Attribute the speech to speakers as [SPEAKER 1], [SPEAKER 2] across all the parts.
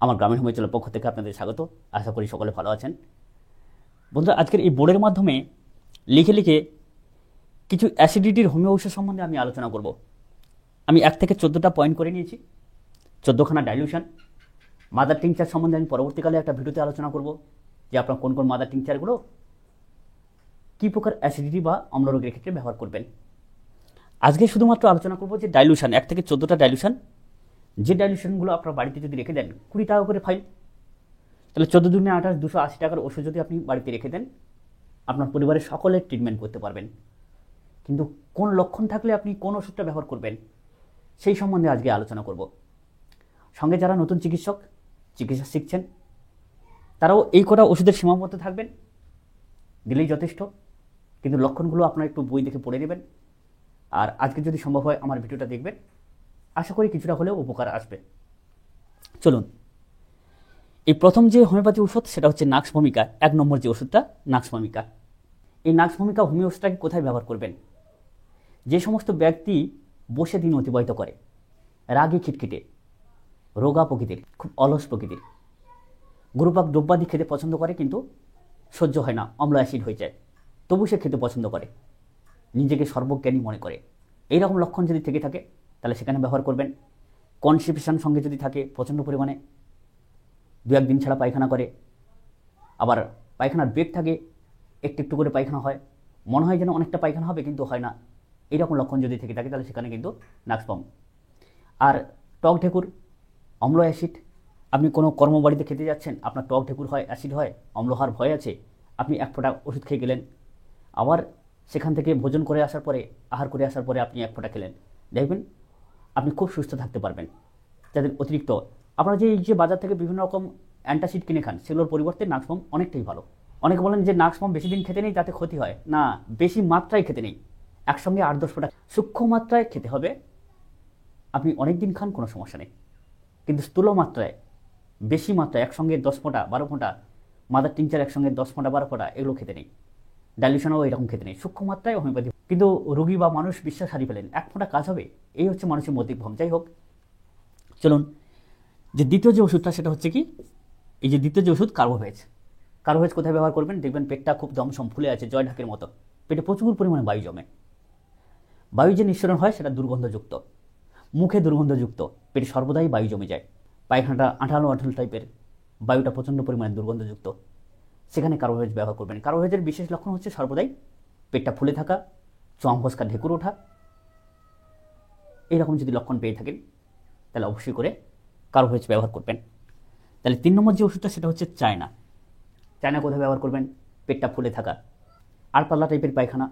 [SPEAKER 1] আমার গ্রামীণ হোমিওপ্যাথির পক্ষ থেকে আপনাদের স্বাগত। আশা করি সকলে ভালো আছেন। বন্ধুরা, আজকের এই বোর্ডের মাধ্যমে লিখে লিখে কিছু অ্যাসিডিটির হোমিও ঔষধ সম্বন্ধে আমি আলোচনা করব। আমি 1 থেকে 14টা পয়েন্ট করে নিয়েছি। 14খানা ডাইলিউশন। মাদার টিংচার সম্বন্ধে আমি পরবর্তীকালে একটা ভিডিওতে আলোচনা করব যে আপনার কোন কোন মাদার টিংচারগুলো কী প্রকার অ্যাসিডিটি বা অম্লরোগের ক্ষেত্রে ব্যবহার করবেন। আজকে শুধুমাত্র আলোচনা করব যে ডাইলিউশন, 1 থেকে 14টা ডাইলিউশন, যে ডাইলিউশনগুলো আপনার বাড়িতে যদি রেখে দেন 20 টাকা করে ফাইল, তাহলে 14 দুগুণে 28, 280 টাকার ওষুধ যদি আপনি বাড়িতে রেখে দেন, আপনার পরিবারের সকলের ট্রিটমেন্ট করতে পারবেন। কিন্তু কোন লক্ষণ থাকলে আপনি কোন ওষুধটা ব্যবহার করবেন সেই সম্বন্ধে আজকে আলোচনা করব। সঙ্গে যারা নতুন চিকিৎসা শিখছেন তারাও এই কটা ওষুধের সীমাবদ্ধ থাকবেন, দিলেই যথেষ্ট। কিন্তু লক্ষণগুলো আপনারা একটু বই দেখে পড়ে নেবেন, আর আজকে যদি সম্ভব হয় আমার ভিডিওটা দেখবেন। আশা করি কিছুটা হলেও উপকার আসবে। চলুন, এই প্রথম যে হোমিওপ্যাথি ওষুধ সেটা হচ্ছে নাক্স ভূমিকা। 1 নম্বর যে ওষুধটা নাক্স ভূমিকা। এই নাক্স ভূমিকা হোমিও ওষুধটাকে কোথায় ব্যবহার করবেন? যে সমস্ত ব্যক্তি বসে দিন অতিবাহিত করে, রাগী খিটখিটে, রোগা প্রকৃতির, খুব অলস প্রকৃতির, গুরুপাক দ্রব্যাদি খেতে পছন্দ করে কিন্তু সহ্য হয় না, অম্ল অ্যাসিড হয়ে যায়, তবু সে খেতে পছন্দ করে, নিজেকে সর্বজ্ঞানী মনে করে, এইরকম লক্ষণ যদি থেকে থাকে তাহলে সেখানে ব্যবহার করবেন। কনস্টিপেশন সঙ্গে যদি থাকে, প্রচণ্ড পরিমাণে 2-1 দিন ছাড়া পায়খানা করে, আবার পায়খানার বেগ থাকে, একটু একটু করে পায়খানা হয়, মনে হয় যেন অনেকটা পায়খানা হবে কিন্তু হয় না, এইরকম লক্ষণ যদি থেকে থাকে তাহলে সেখানে কিন্তু নাক্সপম। আর টক ঢেকুর, অম্ল অ্যাসিড, আপনি কোনো কর্মবাড়িতে খেতে যাচ্ছেন, আপনার টক ঢেকুর হয়, অ্যাসিড হয়, অম্ল হওয়ার ভয় আছে, আপনি 1 ফোঁটা ওষুধ খেয়ে গেলেন, আবার সেখান থেকে ভোজন করে আসার পরে, আহার করে আসার পরে আপনি 1 ফোঁটা খেলেন, দেখবেন আপনি খুব সুস্থ থাকতে পারবেন। যাদের অতিরিক্ত, আপনারা যে বাজার থেকে বিভিন্ন রকম অ্যান্টাসিড কিনে খান, সেগুলোর পরিবর্তে নাক্সপম অনেকটাই ভালো। অনেকে বলেন যে নাক্সপম বেশি দিন খেতে নেই, তাতে ক্ষতি হয় না। বেশি মাত্রায় খেতে নেই, একসঙ্গে 8-10 ফোঁটা সূক্ষ্ম মাত্রায় খেতে হবে। আপনি অনেক দিন খান, কোনো সমস্যা নেই, কিন্তু স্থূল মাত্রায়, বেশি মাত্রায় একসঙ্গে 10 ফোঁটা 12 ফোঁটা, মাদার টিংচার একসঙ্গে 10 ফোঁটা 12 ফোঁটা, এগুলো খেতে নেই। ডাইলিউশনও এরকম খেতে নেই, সূক্ষ্ম মাত্রায় হোমিওপ্যাথি। কিন্তু রোগী বা মানুষ বিশ্বাস হারিয়ে ফেলেন, 1 ফোঁটা কাজ হবে, এই হচ্ছে মানুষের মৌলিক ভ্রম। যাই হোক, চলুন, যে দ্বিতীয় যে ওষুধটা সেটা হচ্ছে কি, এই যে দ্বিতীয় যে ওষুধ কার্বোভেজ। কার্বোভেজ কোথায় ব্যবহার করবেন? দেখবেন পেটটা খুব দমসম ফুলে আছে, জয় ঢাকের মতো, পেটে প্রচুর পরিমাণে বায়ু জমে, বায়ু যে নিঃসরণ হয় সেটা দুর্গন্ধযুক্ত, মুখে দুর্গন্ধযুক্ত, পেটে সর্বদাই বায়ু জমে যায়, পায়খানাটা আঠালো আঠালো টাইপের, বায়ুটা প্রচণ্ড পরিমাণে দুর্গন্ধযুক্ত, সেখানে কার্বোভেজ ব্যবহার করবেন। কার্বোভেজের বিশেষ লক্ষণ হচ্ছে সর্বদাই পেটটা ফুলে থাকা, চোয়াম ফসকা ঢেকুর ওঠা, এইরকম যদি লক্ষণ পেয়ে থাকেন তাহলে অবশ্যই করে কার্বোভেজ ব্যবহার করবেন। তাহলে 3 নম্বর যে ওষুধটা সেটা হচ্ছে চায়না। চায়না কোথায় ব্যবহার করবেন? পেটটা ফুলে থাকা, আর পাতলা টাইপের পায়খানা,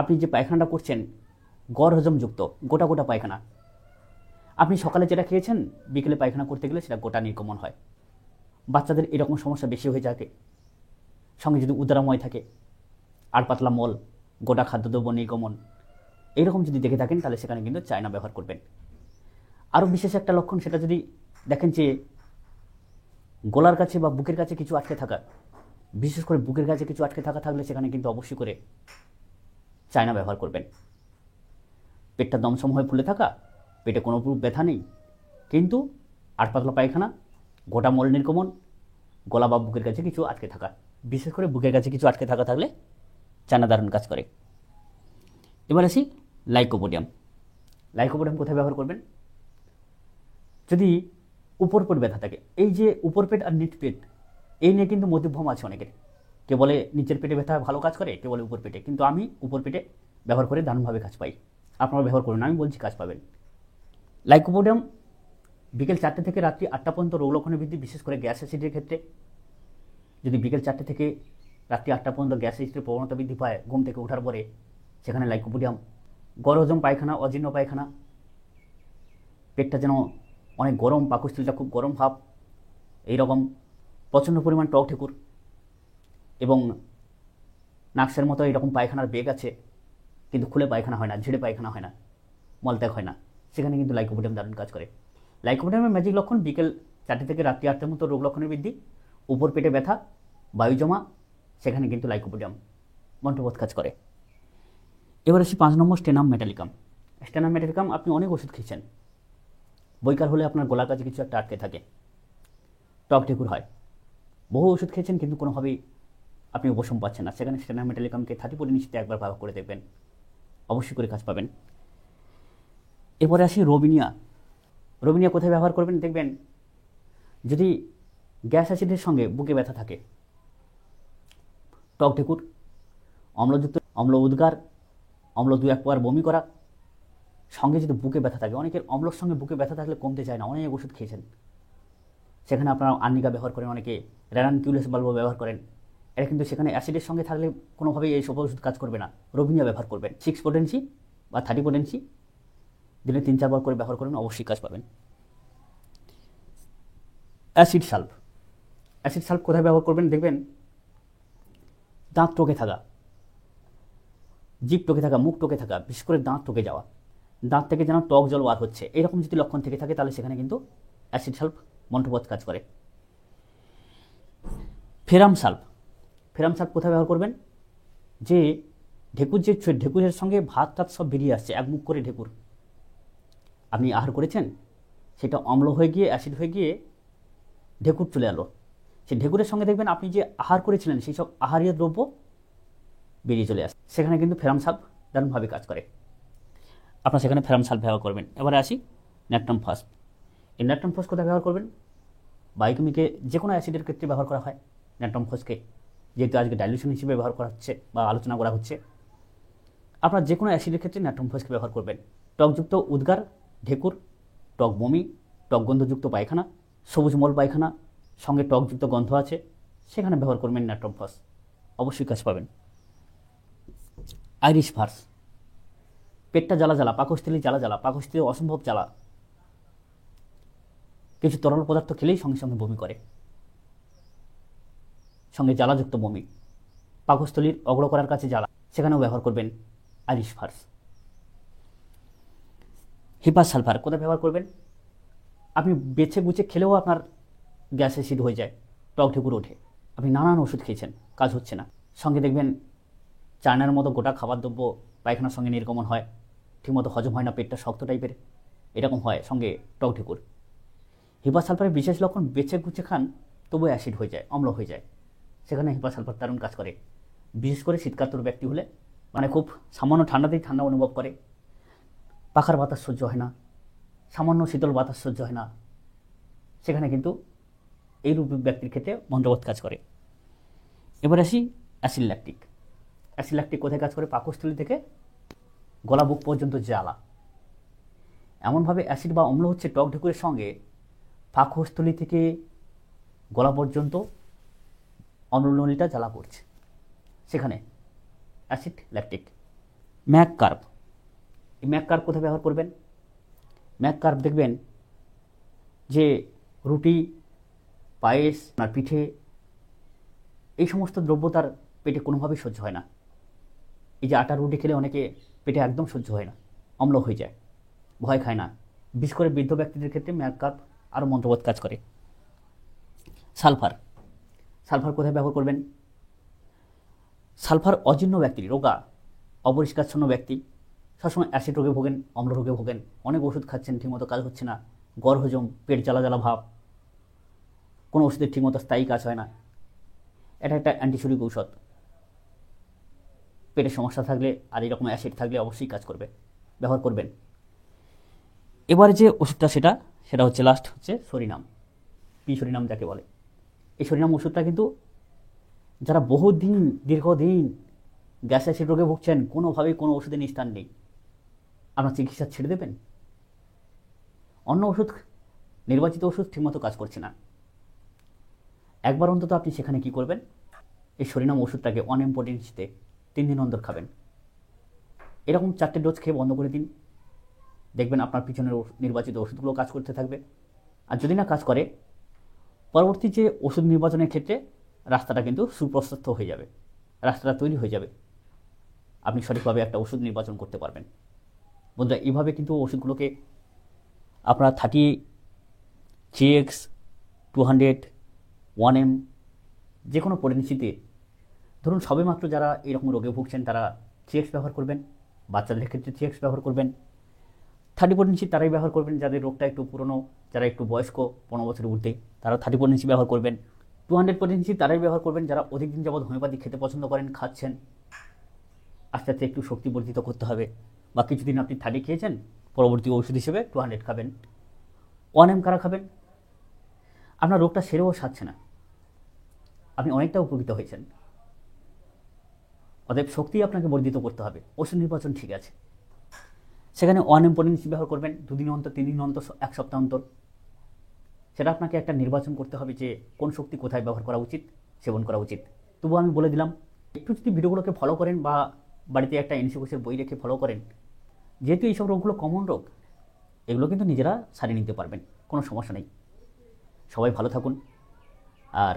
[SPEAKER 1] আপনি যে পায়খানাটা করছেন গড় হজমযুক্ত, গোটা গোটা পায়খানা, আপনি সকালে যেটা খেয়েছেন বিকেলে পায়খানা করতে গেলে সেটা গোটা নির্গমন হয়। বাচ্চাদের এরকম সমস্যা বেশি হয়ে থাকে, সঙ্গে যদি উদরাময় থাকে, আর পাতলা মল, গোটা খাদ্যদ্রব্য নির্গমন, এইরকম যদি দেখে থাকেন তাহলে সেখানে কিন্তু চায়না ব্যবহার করবেন। আরও বিশেষ একটা লক্ষণ, সেটা যদি দেখেন যে গলার কাছে বা বুকের কাছে কিছু আটকে থাকা, বিশেষ করে বুকের কাছে কিছু আটকে থাকা থাকলে সেখানে কিন্তু অবশ্যই করে চায়না ব্যবহার করবেন। পেটটা দমসম হয়ে ফুলে থাকা, পেটে কোনো ব্যথা নেই, কিন্তু আর পাতলা পায়খানা, গোটা মল নির্গমন, গলা বা বুকের কাছে কিছু আটকে থাকা, বিশেষ করে বুকের কাছে কিছু আটকে থাকা থাকলে চায়না দারুণ কাজ করে। এবার আসি লাইকোপোডিয়াম। লাইকোপোডিয়াম কোথায় ব্যবহার করবেন? যদি উপর পেট ব্যথা থাকে, এই যে উপর পেট আর নিচ পেট, এই নিয়ে কিন্তু মতিভ্রম আছে অনেকের। কে বলে নিচের পেটে ব্যথা ভালো কাজ করে, কে বলে উপর পেটে, কিন্তু আমি উপর পেটে ব্যবহার করে দারুণভাবে কাজ পাই। আপনারা ব্যবহার করুন, আমি বলছি কাজ পাবেন। লাইকোপোডিয়াম বিকেল 4টে থেকে রাত্রি 8টা পর্যন্ত রোগ লক্ষণের বৃদ্ধি, বিশেষ করে গ্যাস অ্যাসিডের ক্ষেত্রে। যদি বিকেল 4টে থেকে রাত্রি 8টা পর্যন্ত গ্যাস অ্যাসিডের প্রবণতা বৃদ্ধি পায় ঘুম থেকে ওঠার পরে, সেখানে লাইকোপোডিয়াম। গড় হজম পায়খানা, অজীর্ণ পায়খানা, পেটটা যেন অনেক গরম, পাকস্থলীটা খুব গরম ভাব, এইরকম প্রচণ্ড পরিমাণ টক ঠেকুর, এবং নাক্সের মতো এরকম পায়খানার বেগ আছে কিন্তু খুলে পায়খানা হয় না, ঝেড়ে পায়খানা হয় না, মলত্যাগ হয় না, সেখানে কিন্তু লাইকোপোডিয়াম দারুণ কাজ করে। লাইকোপোডিয়ামের ম্যাজিক লক্ষণ বিকেল 4টে থেকে রাত্রি 8টার মতো রোগ লক্ষণের বৃদ্ধি, উপর পেটে ব্যথা, বায়ু জমা, সেখানে কিন্তু লাইকোপোডিয়াম মন্ত্রবোধ কাজ করে। এবার আসি 5 নম্বর স্টেনাম মেটালিকাম। স্টেনাম মেটালিকাম আপনি অনেক ওষুধ খেয়েছেন, বৈকার হলে আপনার গলার কাছে কিছু একটা আটকে থাকে, টক ঢেকুর হয়। বহু ওষুধ খেয়েছেন কিন্তু কোনোভাবেই আপনি উপশম পাচ্ছেন না, সেখানে স্টেনা মেটালিকামকে 30% একবার ব্যবহার করে দেখবেন, অবশ্যই করে কাজ পাবেন। এরপরে আসি রোবিনিয়া। রোবিনিয়া কোথায় ব্যবহার করবেন দেখবেন, যদি গ্যাস অ্যাসিডের সঙ্গে বুকে ব্যথা থাকে, টক ঢেকুর, অম্লযুক্ত অম্ল উদ্গার, অম্ল 2-1 বার বমি করা, সঙ্গে যদি বুকে ব্যথা থাকে, অনেকের অম্লর সঙ্গে বুকে ব্যথা থাকলে কমতে চায় না, অনেক ওষুধ খেয়েছেন, সেখানে আপনারা আর্নিকা ব্যবহার করেন, অনেকে র্যানানকিউলাস বাল্ব ব্যবহার করেন, এটা কিন্তু সেখানে অ্যাসিডের সঙ্গে থাকলে কোনোভাবেই এই সব ওষুধ কাজ করবে না। রোবিনিয়া ব্যবহার করবেন 6 পোটেন্সি বা 30 পোটেন্সি, দিনে 3-4 বার করে ব্যবহার করবেন, অবশ্যই কাজ পাবেন। Acid sulph. অ্যাসিড সালফ কোথায় ব্যবহার করবেন দেখবেন, দাঁত টোকে থাকা, জিভ টোকে থাকা, মুখ টোকে থাকা, বিশেষ করে দাঁত টোকে যাওয়া, দাঁত থেকে যেন টক জল বার হচ্ছে, এরকম যদি লক্ষণ থেকে থাকে তাহলে সেখানে কিন্তু অ্যাসিড সালফ মন্ত্রপথ কাজ করে। ফেরাম সালফ। ফেরাম সালফ কোথায় ব্যবহার করবেন, যে ঢেকুরের সঙ্গে ভাত টাত সব বেরিয়ে আসছে, এক মুখ করে ঢেকুর আপনি আহার করেছেন, সেটা অম্ল হয়ে গিয়ে অ্যাসিড হয়ে গিয়ে ঢেকুর চলে এলো, সেই ঢেকুরের সঙ্গে দেখবেন আপনি যে আহার করেছিলেন সেই সব আহারীয় দ্রব্য বেরিয়ে চলে আসে, সেখানে কিন্তু ফেরাম সালফ দারুণভাবে কাজ করে, আপনার সেখানে ফেরাম সালফ ব্যবহার করবেন। এবারে আসি ন্যাট্রাম ফস। এই ন্যাট্রাম ফস কোথায় ব্যবহার করবেন, বায়োকেমিকে যে কোনো অ্যাসিডের ক্ষেত্রে ব্যবহার করা হয় ন্যাট্রাম ফসকে, যেহেতু আজকে ডাইলিউশন হিসেবে ব্যবহার করা হচ্ছে বা আলোচনা করা হচ্ছে, আপনার যে কোনো অ্যাসিডের ক্ষেত্রে ন্যাট্রাম ফসকে ব্যবহার করবেন। টকযুক্ত উদ্গার, ঢেকুর, টক বমি, টক গন্ধযুক্ত পায়খানা, সবুজ মল পায়খানা, সঙ্গে টকযুক্ত গন্ধ আছে, সেখানে ব্যবহার করবেন ন্যাট্রাম ফস, অবশ্যই কাজ পাবেন। Irish verse. পেটটা জ্বালা জ্বালা, পাকস্থলী জ্বালা জ্বালা, পাকস্থলী অসম্ভব জ্বালা, কিছু তরল পদার্থ খেলেই সঙ্গে সঙ্গে বমি করে, সঙ্গে জ্বালাযুক্ত বমি, পাকস্থলীর অগ্র করার কাছে জ্বালা, সেখানেও ব্যবহার করবেন আইরিশ ভার্স। হিপাস সালফার কোথায় ব্যবহার করবেন, আপনি বেছে গুছে খেলেও আপনার গ্যাস অ্যাসিড হয়ে যায়, টক ঢেকুর ওঠে, আপনি নানান ওষুধ খেয়েছেন, কাজ হচ্ছে না, সঙ্গে দেখবেন চায়নার মতো গোটা খাবার দ্রব্য পায়খানার সঙ্গে নির্গমন হয়, ঠিকমতো হজম হয় না, পেটটা শক্ত টাইপের এরকম হয়, সঙ্গে টক ঢেকুর। হিপাস সালফারের বিশেষ লক্ষণ, বেছে গুছে খান তবু অ্যাসিড হয়ে যায়, অম্ল হয়ে যায়, সেখানে হিপাস সালফার দারুণ কাজ করে, বিশেষ করে শীতকাতর ব্যক্তি হলে, মানে খুব সামান্য ঠান্ডাতেই ঠান্ডা অনুভব করে, পাখার বাতাস সহ্য হয় না, সামান্য শীতল বাতাস সহ্য হয় না, সেখানে কিন্তু এইরূপ ব্যক্তির ক্ষেত্রে মন্ত্রপথ কাজ করে। এবার আসি অ্যাসিড ল্যাকটিক। অ্যাসিড ল্যাকটিক কোথায় কাজ করে, পাকস্থলী থেকে গলা বুক পর্যন্ত জ্বালা, এমনভাবে অ্যাসিড বা অম্ল হচ্ছে টক ঢেকুরের সঙ্গে, পাকস্থলী থেকে গলা পর্যন্ত অম্লনলীটা জ্বালা পড়ছে, সেখানে অ্যাসিড ল্যাকটিক। Mac carb. এই ম্যাক কার্ব কোথায় ব্যবহার করবেন, ম্যাক কার্ব দেখবেন যে রুটি, পায়েস, আর পিঠে, এই সমস্ত দ্রব্য তার পেটে কোনোভাবেই সহ্য হয় না, এই যে আটার রুটি খেলে অনেকে পেটে একদম সহ্য হয় না, অম্ল হয়ে যায়, ভয় খায় না, বিশেষ করে বৃদ্ধ ব্যক্তিদের ক্ষেত্রে ম্যাক কার্ব আরও মন্ত্রপথ কাজ করে। সালফার। সালফার কোথায় ব্যবহার করবেন, সালফার অজীর্ণ ব্যক্তি, রোগা, অপরিষ্কারচ্ছন্ন ব্যক্তি, সবসময় অ্যাসিড রোগে ভোগেন, অম্ল রোগে ভোগেন, অনেক ওষুধ খাচ্ছেন, ঠিকমতো কাজ হচ্ছে না, গড় হজম, পেট জ্বালা জ্বালা ভাব, কোনো ওষুধের ঠিকমতো স্থায়ী কাজ হয় না, এটা একটা অ্যান্টিসেপ্টিক ঔষধ, পেটের সমস্যা থাকলে আর এরকম অ্যাসিড থাকলে অবশ্যই কাজ করবে, ব্যবহার করবেন। এবার যে ওষুধটা সেটা হচ্ছে লাস্ট হচ্ছে সরিনাম, পি সরিনাম যাকে বলে। এই সরিনাম ওষুধটা কিন্তু যারা দীর্ঘদিন গ্যাস অ্যাসিড রোগে ভুগছেন, কোনোভাবেই কোনো ওষুধের নিস্তার নেই, আপনার চিকিৎসা ছেড়ে দেবেন, অন্য ওষুধ, নির্বাচিত ওষুধ ঠিকমতো কাজ করছে না, একবার অন্তত আপনি সেখানে কি করবেন, এই সরিনাম ওষুধটাকে 1 পোটেন্সিতে 3 দিন অন্তর খাবেন, এরকম 4টে ডোজ খেয়ে বন্ধ করে দিন, দেখবেন আপনার পিছনের নির্বাচিত ওষুধগুলো কাজ করতে থাকবে। আর যদি না কাজ করে, পরবর্তী যে ওষুধ নির্বাচনের ক্ষেত্রে রাস্তাটা কিন্তু সুপ্রশস্ত হয়ে যাবে, রাস্তাটা তৈরি হয়ে যাবে, আপনি সঠিকভাবে একটা ওষুধ নির্বাচন করতে পারবেন। বন্ধুরা, এইভাবে কিন্তু ওষুধগুলোকে আপনারা 30 GX 200 1M যে কোনো পোটেন্সিতে, ধরুন সবেমাত্র যারা এরকম রোগে ভুগছেন তারা GX ব্যবহার করবেন, বাচ্চাদের ক্ষেত্রে GX ব্যবহার করবেন, 30 পোটেন্সি তারাই ব্যবহার করবেন যাদের রোগটা একটু পুরনো, যারা একটু বয়স্ক 15 বছরের ঊর্ধ্বে, তারা 30 পোটেন্সি ব্যবহার করবেন। 200 পোটেন্সি তারাই ব্যবহার করবেন যারা অধিক দিন যাবৎ হোমিওপ্যাথি খেতে পছন্দ করেন, খাচ্ছেন, আস্তে আস্তে একটু শক্তি বর্ধিত করতে হবে, বা কিছুদিন আপনি 30 খেয়েছেন, পরবর্তী ওষুধ হিসেবে 200 খাবেন। 1M কারা খাবেন? আপনার রোগটা সেরেও সারছে না, আপনি অনেকটা উপকৃত হয়েছেন, অতএব শক্তি আপনাকে বর্ধিত করতে হবে। ওষুধ নির্বাচন ঠিক আছে, সেখানে 1M পোটেন্সি ব্যবহার করবেন 2 দিন অন্তর, 3 দিন অন্তর, 1 সপ্তাহ অন্তর। সেটা আপনাকে একটা নির্বাচন করতে হবে যে কোন শক্তি কোথায় ব্যবহার করা উচিত, সেবন করা উচিত। তবুও আমি বলে দিলাম, একটু যদি ভিডিওগুলোকে ফলো করেন বা বাড়িতে একটা এনসি কোষের বই রেখে ফলো করেন, যেহেতু এইসব রোগগুলো কমন রোগ, এগুলো কিন্তু নিজেরা সারিয়ে নিতে পারবেন, কোনো সমস্যা নেই। সবাই ভালো থাকুন, আর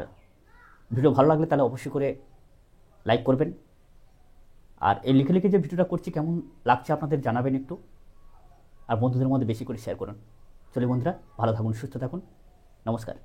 [SPEAKER 1] ভিডিও ভালো লাগলে তাহলে অবশ্যই করে লাইক করবেন, আর এই লিখে লিখে যে ভিডিওটা করছি কেমন লাগছে আপনাদের জানাবেন একটু, আর বন্ধুদের মধ্যে বেশি করে শেয়ার করুন। চলে বন্ধুরা, ভালো থাকুন, সুস্থ থাকুন, নমস্কার।